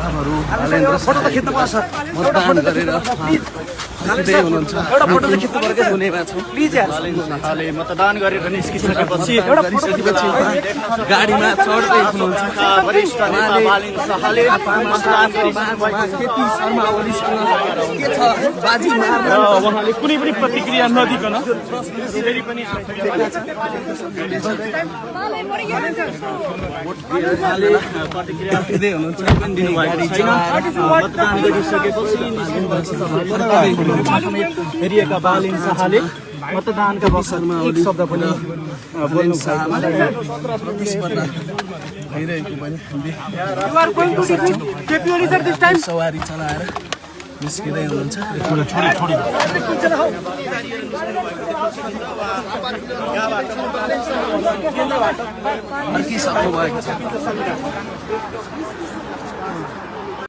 महानुभावहरू Balendra photo त खिच्नु पर्छ मतदान गरेर हुनुहुन्छ एउटा फोटो त खिच्नु पर्छ हुनेमा छ प्लिज यार शाहले मतदान गरेर निस्किसकेपछि गाडीमा चढ्दै हुनुहुन्छ वरिष्ठ नेता बालेन्द्र शाहले मतदान केपी शर्मा ओलीसँग के छ बाजी मार्न र उहाँले कुनै पनि प्रतिक्रिया नदिकन फेरि पनि प्रतिक्रिया दिँदै हुनुहुन्छ दिनुभएको छैन। मतदान गरिसकेपछि हेरिएका बालेन्द्र शाहले मतदानका बक्सरमा एक शब्द पनि बोल्नु प्रतिस्पर्धा भइरहेको पनि सवारी चलाएर निस्किँदै हुनुहुन्छ अर्किसक्नु भएको छ